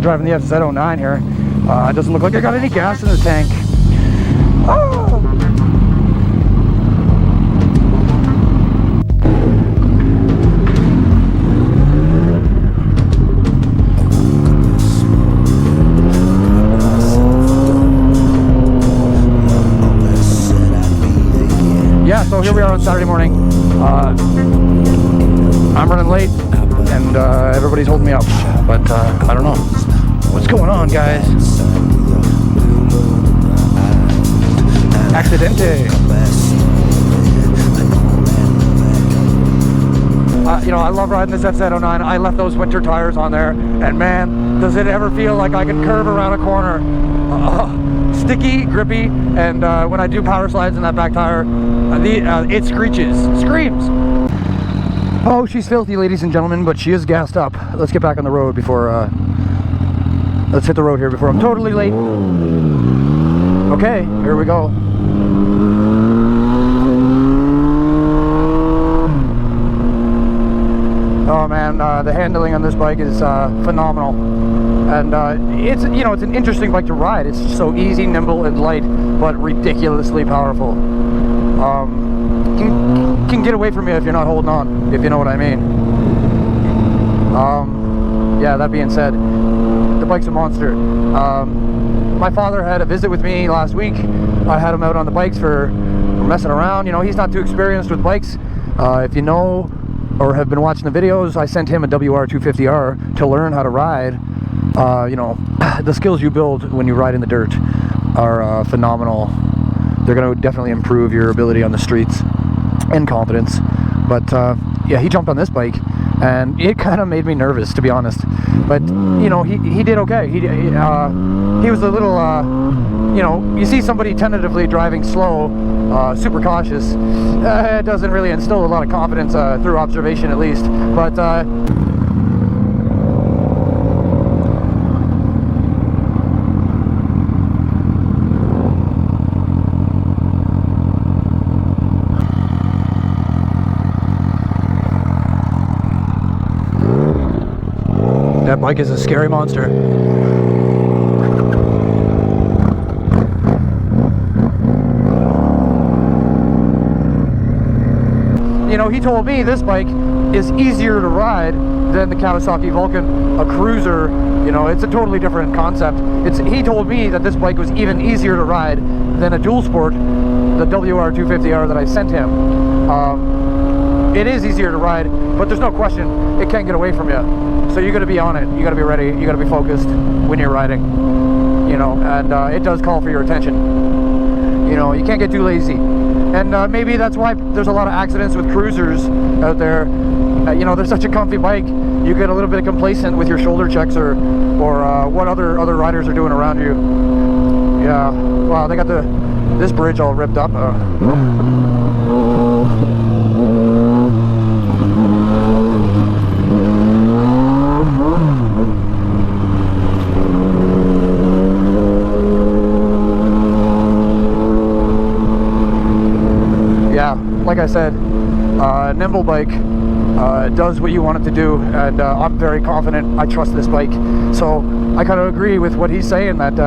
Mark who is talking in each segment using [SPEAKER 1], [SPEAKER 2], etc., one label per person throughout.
[SPEAKER 1] driving the FZ09 here. It doesn't look like I got any gas in the tank. Oh! Yeah, so here we are on Saturday morning. I'm running late, and everybody's holding me up, but I don't know what's going on, guys. Accidente. You know, I love riding this FZ09. I left those winter tires on there, and man, does it ever feel like I can curve around a corner. Sticky, grippy, and when I do power slides in that back tire, it screams. Oh, she's filthy, ladies and gentlemen, but she is gassed up. Let's get back on the road before, let's hit the road here before I'm totally late. Okay, here we go. Oh man, the handling on this bike is phenomenal, and it's, you know, it's an interesting bike to ride. It's just so easy, nimble, and light, but ridiculously powerful. Can get away from you if you're not holding on, if you know what I mean. Yeah, that being said, the bike's a monster. My father had a visit with me last week. I had him out on the bikes for messing around. You know, he's not too experienced with bikes. If you know or have been watching the videos, I sent him a WR250R to learn how to ride. You know, the skills you build when you ride in the dirt are phenomenal. They're going to definitely improve your ability on the streets and confidence. But yeah, he jumped on this bike, and it kind of made me nervous, to be honest. But you know, he did okay. He was a little, you know, you see somebody tentatively driving slow, super cautious. It doesn't really instill a lot of confidence through observation, at least. But that bike is a scary monster. You know, he told me this bike is easier to ride than the Kawasaki Vulcan, a cruiser. You know, it's a totally different concept. He told me that this bike was even easier to ride than a dual sport, the WR250R that I sent him. It is easier to ride, but there's no question it can't get away from you. So you got to be on it. You got to be ready. You got to be focused when you're riding. You know, and it does call for your attention. You know, you can't get too lazy. And maybe that's why there's a lot of accidents with cruisers out there. You know, they're such a comfy bike. You get a little bit complacent with your shoulder checks or what other riders are doing around you. Yeah. Wow, they got this bridge all ripped up. Like I said, nimble bike does what you want it to do, and I'm very confident. I trust this bike, so I kind of agree with what he's saying, that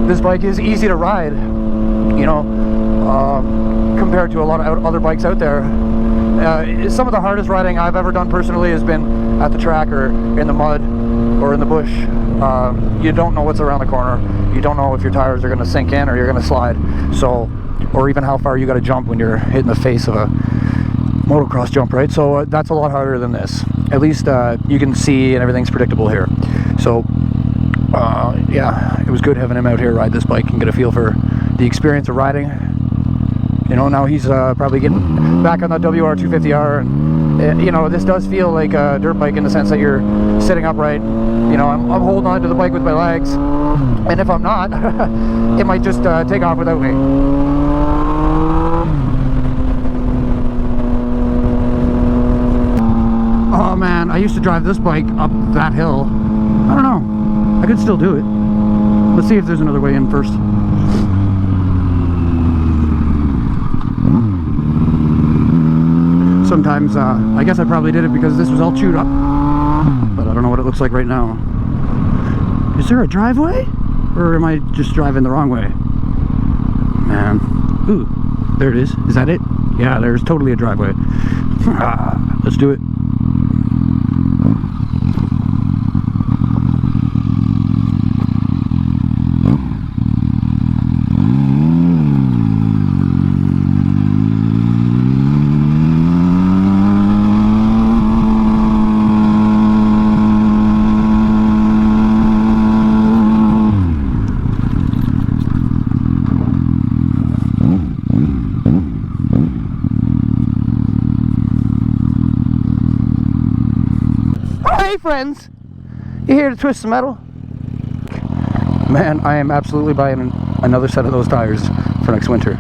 [SPEAKER 1] this bike is easy to ride, you know, compared to a lot of other bikes out there. Some of the hardest riding I've ever done personally has been at the track or in the mud or in the bush. You don't know what's around the corner. You don't know if your tires are going to sink in or you're going to slide. So, or even how far you got to jump when you're hitting the face of a motocross jump, right? So that's a lot harder than this. At least you can see and everything's predictable here. So yeah, it was good having him out here ride this bike and get a feel for the experience of riding. You know, now he's probably getting back on the WR250R, and you know, this does feel like a dirt bike in the sense that you're sitting upright. You know, I'm holding on to the bike with my legs, and if I'm not, it might just take off without me. Oh man, I used to drive this bike up that hill. I don't know, I could still do it. Let's see if there's another way in first. Sometimes, I guess I probably did it because this was all chewed up, but I don't know what it looks like right now. Is there a driveway? Or am I just driving the wrong way? Man. Ooh, there it is. Is that it? Yeah, there's totally a driveway. Let's do it. Hey friends, you here to twist some metal? Man, I am absolutely buying another set of those tires for next winter.